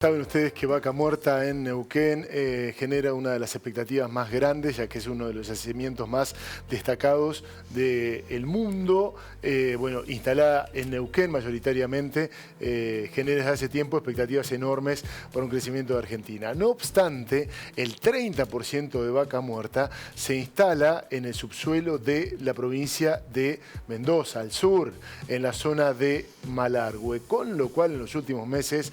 Saben ustedes que Vaca Muerta en Neuquén genera una de las expectativas más grandes, ya que es uno de los yacimientos más destacados del mundo. Instalada en Neuquén mayoritariamente, genera desde hace tiempo expectativas enormes para un crecimiento de Argentina. No obstante, el 30% de Vaca Muerta se instala en el subsuelo de la provincia de Mendoza, al sur, en la zona de Malargüe, con lo cual en los últimos meses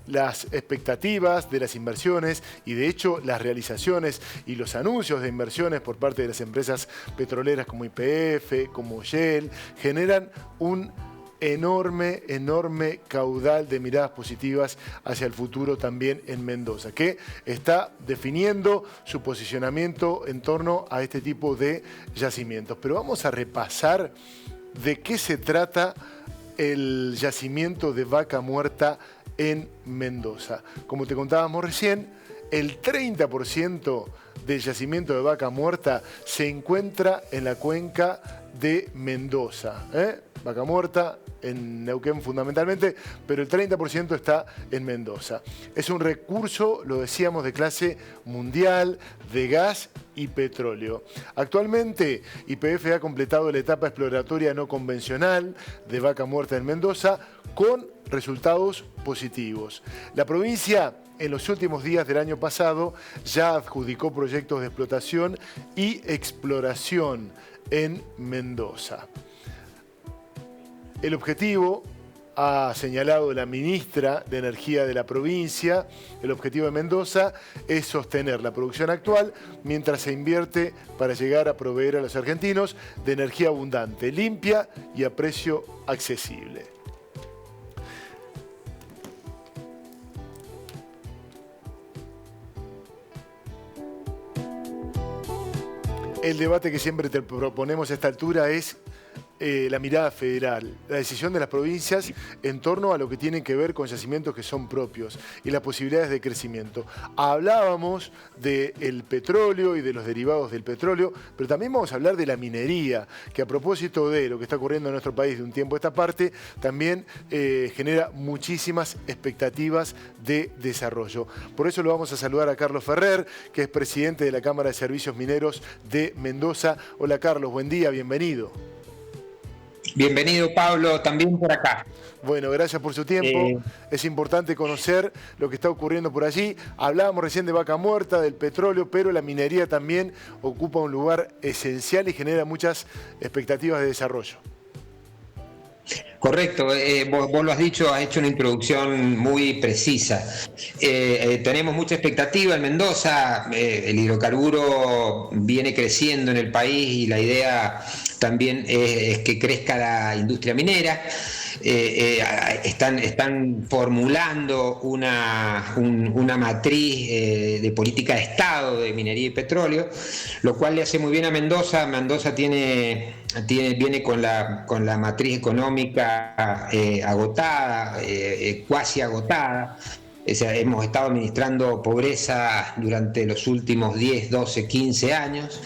las expectativas de las inversiones y de hecho las realizaciones y los anuncios de inversiones por parte de las empresas petroleras como YPF, como Shell, generan un enorme caudal de miradas positivas hacia el futuro también en Mendoza, que está definiendo su posicionamiento en torno a este tipo de yacimientos. Pero vamos a repasar de qué se trata el yacimiento de Vaca Muerta en Mendoza. Como te contábamos recién, el 30% del yacimiento de Vaca Muerta se encuentra en la cuenca de Mendoza. Vaca Muerta en Neuquén fundamentalmente, pero el 30% está en Mendoza. Es un recurso, lo decíamos, de clase mundial, de gas y petróleo. Actualmente, YPF ha completado la etapa exploratoria no convencional de Vaca Muerta en Mendoza con resultados positivos. La provincia, en los últimos días del año pasado, ya adjudicó proyectos de explotación y exploración en Mendoza. El objetivo, ha señalado la ministra de Energía de la provincia, el objetivo de Mendoza es sostener la producción actual mientras se invierte para llegar a proveer a los argentinos de energía abundante, limpia y a precio accesible. El debate que siempre te proponemos a esta altura es la mirada federal, la decisión de las provincias en torno a lo que tiene que ver con yacimientos que son propios y las posibilidades de crecimiento. Hablábamos del petróleo y de los derivados del petróleo, pero también vamos a hablar de la minería, que a propósito de lo que está ocurriendo en nuestro país de un tiempo a esta parte, también genera muchísimas expectativas de desarrollo. Por eso lo vamos a saludar a Carlos Ferrer, que es presidente de la Cámara de Servicios Mineros de Mendoza. Hola Carlos, buen día, bienvenido. Bienvenido, Pablo, también por acá. Bueno, gracias por su tiempo. Es importante conocer lo que está ocurriendo por allí. Hablábamos recién de Vaca Muerta, del petróleo, pero la minería también ocupa un lugar esencial y genera muchas expectativas de desarrollo. Correcto, vos lo has dicho, has hecho una introducción muy precisa. Tenemos mucha expectativa en Mendoza, el hidrocarburo viene creciendo en el país y la idea también es que crezca la industria minera. Están formulando una matriz de política de Estado de minería y petróleo, lo cual le hace muy bien a Mendoza. Mendoza viene con la matriz económica agotada, cuasi agotada. O sea, hemos estado administrando pobreza durante los últimos 10, 12, 15 años.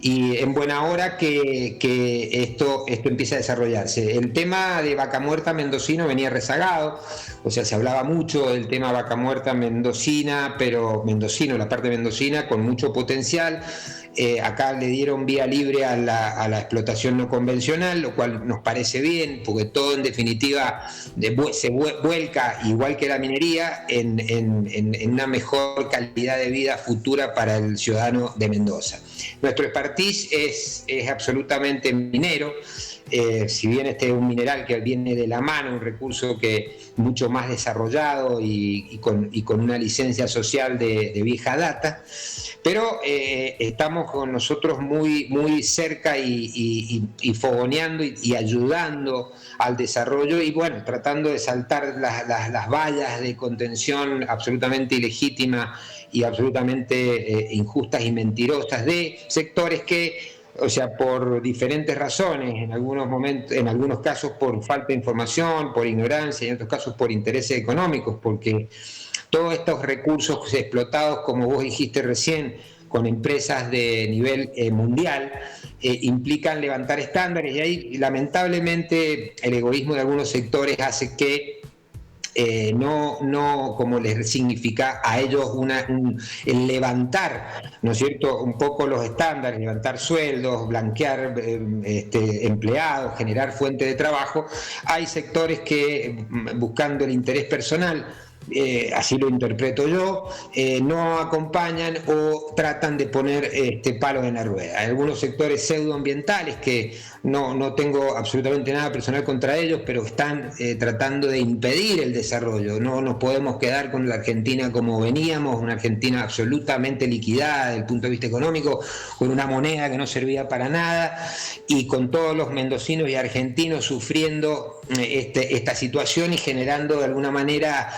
Y en buena hora que esto empieza a desarrollarse. El tema de Vaca Muerta mendocino venía rezagado, o sea, se hablaba mucho del tema Vaca Muerta mendocina, pero la parte mendocina con mucho potencial. Acá le dieron vía libre a la explotación no convencional, lo cual nos parece bien, porque todo en definitiva se vuelca, igual que la minería, en una mejor calidad de vida futura para el ciudadano de Mendoza. Nuestro expertise es absolutamente minero. Si bien este es un mineral que viene de la mano, un recurso que mucho más desarrollado y con una licencia social de vieja data, pero estamos con nosotros muy cerca y fogoneando y ayudando al desarrollo y bueno, tratando de saltar las vallas de contención absolutamente ilegítimas y absolutamente injustas y mentirosas de sectores que, o sea, por diferentes razones, en algunos casos por falta de información, por ignorancia y en otros casos por intereses económicos, porque todos estos recursos explotados, como vos dijiste recién, con empresas de nivel mundial, implican levantar estándares y ahí lamentablemente el egoísmo de algunos sectores hace que no como les significa a ellos el levantar, ¿no es cierto?, un poco los estándares, levantar sueldos, blanquear empleados, generar fuente de trabajo. Hay sectores que, buscando el interés personal, así lo interpreto yo, no acompañan o tratan de poner palos en la rueda. Hay algunos sectores pseudoambientales que no tengo absolutamente nada personal contra ellos, pero están tratando de impedir el desarrollo. No nos podemos quedar con la Argentina como veníamos, una Argentina absolutamente liquidada desde el punto de vista económico, con una moneda que no servía para nada y con todos los mendocinos y argentinos sufriendo esta situación y generando de alguna manera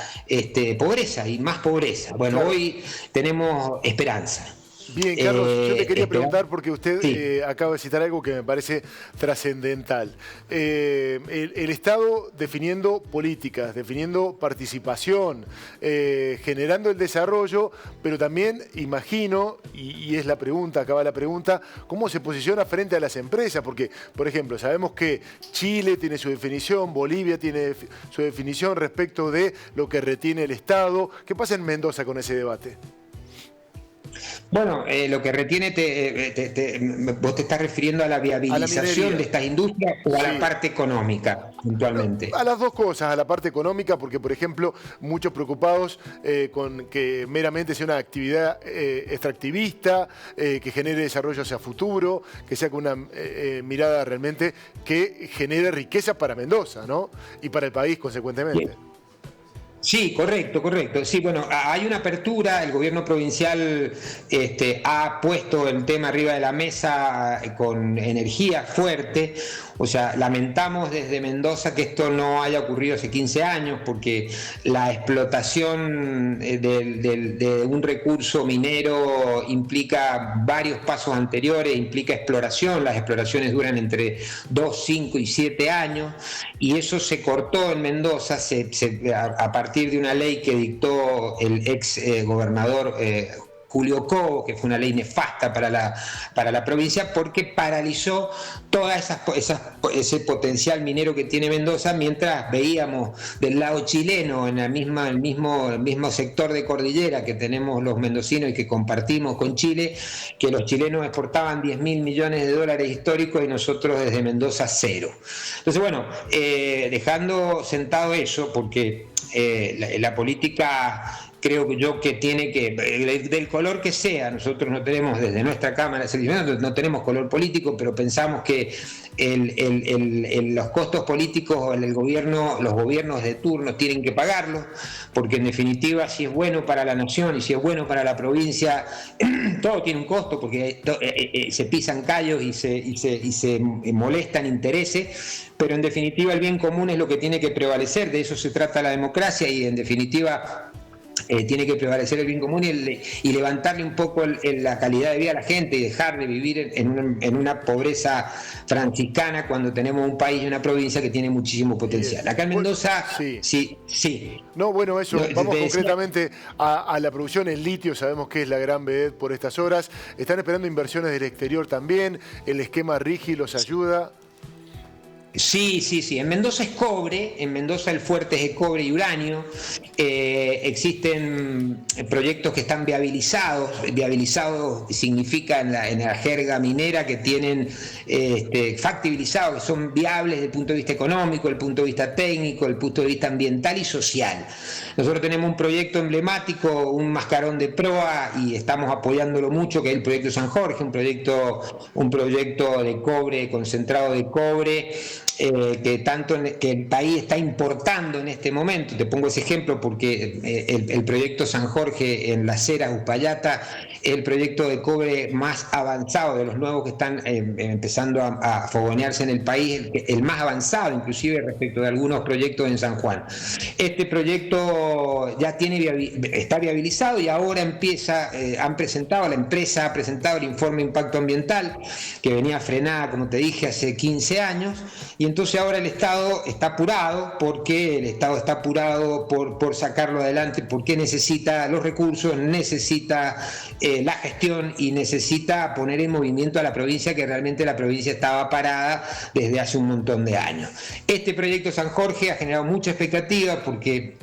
pobreza y más pobreza. Bueno, claro. Hoy tenemos esperanza. Bien, Carlos, yo te quería preguntar porque usted acaba de citar algo que me parece trascendental. El Estado definiendo políticas, definiendo participación, generando el desarrollo, pero también imagino, y es la pregunta, acaba la pregunta, ¿cómo se posiciona frente a las empresas? Porque, por ejemplo, sabemos que Chile tiene su definición, Bolivia tiene su definición respecto de lo que retiene el Estado. ¿Qué pasa en Mendoza con ese debate? Bueno, lo que retiene, vos te estás refiriendo a la viabilización de estas industrias o a la parte económica, puntualmente. A las dos cosas, a la parte económica, porque, por ejemplo, muchos preocupados con que meramente sea una actividad extractivista, que genere desarrollo hacia futuro, que sea con una mirada realmente que genere riqueza para Mendoza, ¿no? Y para el país, consecuentemente. Bien. Sí, correcto. Sí, bueno, hay una apertura, el gobierno provincial ha puesto el tema arriba de la mesa con energía fuerte. O sea, lamentamos desde Mendoza que esto no haya ocurrido hace 15 años, porque la explotación de un recurso minero implica varios pasos anteriores, implica exploración. Las exploraciones duran entre 2, 5 y 7 años, y eso se cortó en Mendoza a partir de una ley que dictó el ex gobernador Julio Cobo, que fue una ley nefasta para la provincia, porque paralizó todo ese potencial minero que tiene Mendoza, mientras veíamos del lado chileno, en el mismo sector de cordillera que tenemos los mendocinos y que compartimos con Chile, que los chilenos exportaban 10.000 millones de dólares históricos y nosotros desde Mendoza 0. Entonces, bueno, dejando sentado eso, porque la política, creo yo que tiene que, del color que sea, nosotros no tenemos desde nuestra Cámara de Seleccionados, no tenemos color político, pero pensamos que los costos políticos los gobiernos de turno tienen que pagarlos, porque en definitiva, si es bueno para la nación y si es bueno para la provincia, todo tiene un costo, porque se pisan callos y se molestan intereses, pero en definitiva el bien común es lo que tiene que prevalecer. De eso se trata la democracia, y en definitiva tiene que prevalecer el bien común y levantarle un poco la calidad de vida a la gente y dejar de vivir en una pobreza franciscana cuando tenemos un país y una provincia que tiene muchísimo potencial. Acá en Mendoza, sí. No, bueno, eso, vamos concretamente a la producción en litio. Sabemos que es la gran vedette por estas horas. Están esperando inversiones del exterior también. El esquema RIGI los ayuda. Sí. En Mendoza es cobre, en Mendoza el fuerte es de cobre y uranio. Existen proyectos que están viabilizados. Viabilizados significa en la jerga minera que tienen factibilizados, que son viables desde el punto de vista económico, desde el punto de vista técnico, desde el punto de vista ambiental y social. Nosotros tenemos un proyecto emblemático, un mascarón de proa, y estamos apoyándolo mucho, que es el proyecto San Jorge, un proyecto de cobre, concentrado de cobre, que el país está importando en este momento. Te pongo ese ejemplo porque el proyecto San Jorge en Las Heras, Uspallata, es el proyecto de cobre más avanzado de los nuevos que están empezando a fogonearse en el país, el más avanzado inclusive respecto de algunos proyectos en San Juan. Este proyecto ya está viabilizado y ahora la empresa ha presentado el informe de impacto ambiental, que venía frenada, como te dije, hace 15 años, y entonces ahora el Estado está apurado, por sacarlo adelante, porque necesita los recursos, necesita la gestión y necesita poner en movimiento a la provincia, que realmente la provincia estaba parada desde hace un montón de años. Este proyecto San Jorge ha generado mucha expectativa porque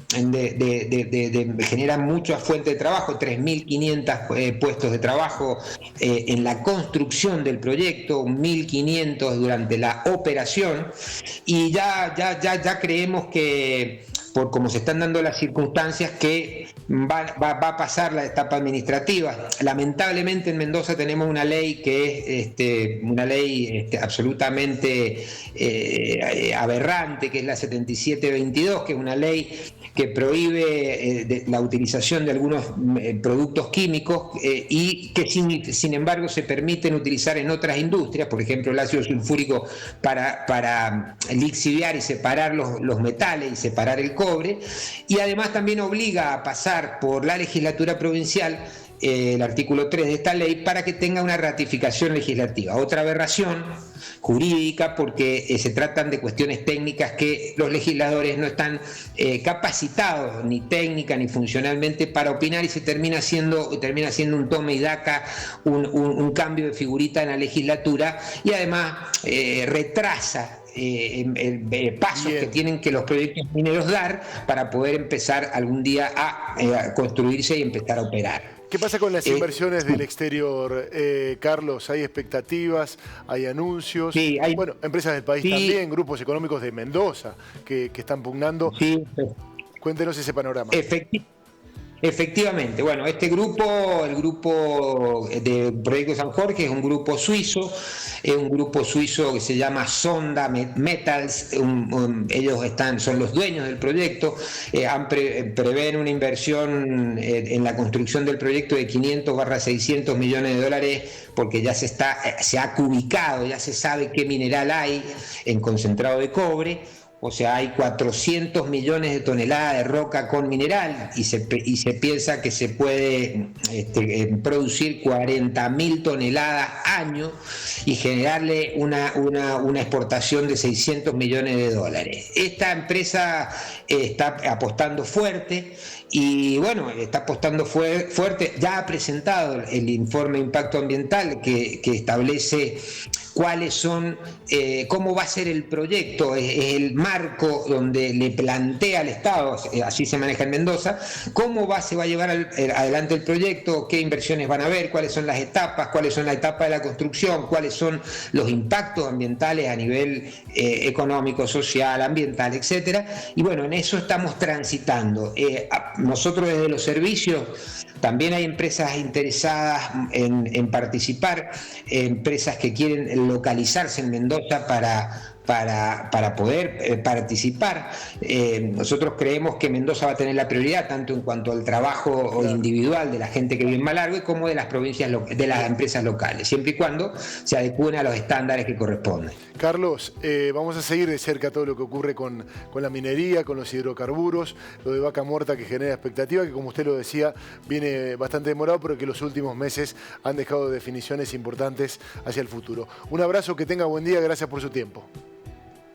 genera muchas fuentes de trabajo, 3.500 puestos de trabajo en la construcción del proyecto, 1.500 durante la operación, y ya creemos que, por cómo se están dando las circunstancias, que va a pasar la etapa administrativa. Lamentablemente en Mendoza tenemos una ley que es una ley absolutamente aberrante, que es la 7722, que es una ley que prohíbe la utilización de algunos productos químicos y que sin embargo se permiten utilizar en otras industrias, por ejemplo el ácido sulfúrico para lixiviar y separar los metales y separar el cobre, y además también obliga a pasar por la legislatura provincial el artículo 3 de esta ley para que tenga una ratificación legislativa. Otra aberración jurídica, porque se tratan de cuestiones técnicas que los legisladores no están capacitados ni técnica ni funcionalmente para opinar, y se termina siendo un tome y daca, un cambio de figurita en la legislatura, y además retrasa pasos que tienen que los proyectos mineros dar para poder empezar algún día a construirse y empezar a operar. ¿Qué pasa con las inversiones del exterior, Carlos? ¿Hay expectativas? ¿Hay anuncios? Sí, hay, bueno, empresas del país también, grupos económicos de Mendoza que están pugnando. Sí, cuéntenos ese panorama. Efectivamente, bueno, este grupo, el grupo de Proyecto San Jorge, es un grupo suizo que se llama Sonda Metals. Ellos son los dueños del proyecto, prevén una inversión en la construcción del proyecto de 500-600 millones de dólares, porque ya se ha cubicado, ya se sabe qué mineral hay en concentrado de cobre. O sea, hay 400 millones de toneladas de roca con mineral, y se piensa que se puede producir 40.000 toneladas año y generarle una exportación de 600 millones de dólares. Esta empresa está apostando fuerte y bueno, está apostando fuerte. Ya ha presentado el informe de impacto ambiental que establece cuáles son, cómo va a ser el proyecto, es el marco donde le plantea al Estado, así se maneja en Mendoza, cómo se va a llevar adelante el proyecto, qué inversiones van a haber, cuáles son las etapas, cuáles son la etapa de la construcción, cuáles son los impactos ambientales a nivel económico, social, ambiental, etcétera. Y bueno, en eso estamos transitando. Nosotros desde los servicios también hay empresas interesadas en participar, empresas que quieren localizarse en Mendoza para poder participar. Nosotros creemos que Mendoza va a tener la prioridad tanto en cuanto al trabajo individual de la gente que vive en Malargüe como de las provincias, de las empresas locales, siempre y cuando se adecúen a los estándares que corresponden. Carlos, vamos a seguir de cerca todo lo que ocurre con la minería, con los hidrocarburos, lo de Vaca Muerta, que genera expectativa, que como usted lo decía, viene bastante demorado, pero que los últimos meses han dejado definiciones importantes hacia el futuro. Un abrazo, que tenga buen día, gracias por su tiempo.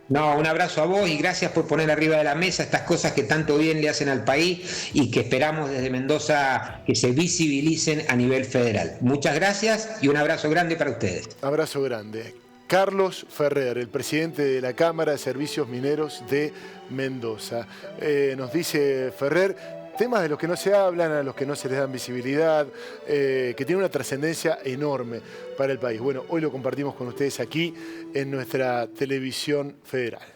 No, un abrazo a vos y gracias por poner arriba de la mesa estas cosas que tanto bien le hacen al país y que esperamos desde Mendoza que se visibilicen a nivel federal. Muchas gracias y un abrazo grande para ustedes. Abrazo grande. Carlos Ferrer, el presidente de la Cámara de Servicios Mineros de Mendoza. Nos dice Ferrer, temas de los que no se hablan, a los que no se les dan visibilidad, que tienen una trascendencia enorme para el país. Bueno, hoy lo compartimos con ustedes aquí en nuestra televisión federal.